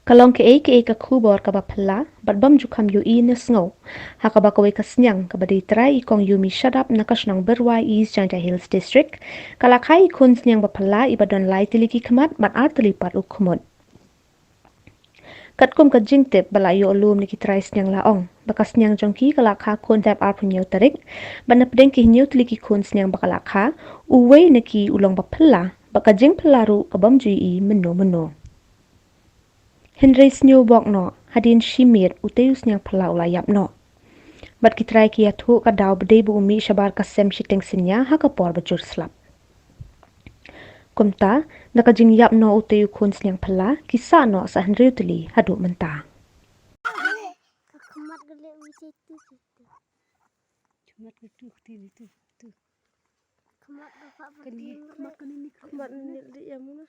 Kalong ke ka kubor ka bapala, bat bam jukam yu I na snow. Haka ba kawe ka sniang ka ba di try ikong yu mi shut up na ka shnong Byrwai East Janja Hills District. Kalakai khun sniang bapala iba don lai tiliki khmat mat artilipat u khmut. Kat kum ka jingtip bala yu olum ni ki try sniang laong. Baka sniang jongki kalakha khun tap arpunyo tarik. Ba na pedeng ki hinyo tiliki khun sniang bakalakha. Uwe na ki ulong bapala. Baka jing pelaru ka bam jui I meno. Henry snyo bok no, hadin shimir uteus nyang palau layap no. Bat kitrai ki atu ka daw bede bu umi shabar kasem shiteng sinya ha ka por bajur slap. Kumta, nakajing yap no uteu kun snyang pala, kisa no sa Henry utili hadu menta. Khmat gele wisi tu. Khmat tu tu. Khmat bapak berdiri. Khmat kan ini. Khmat ini dia mana?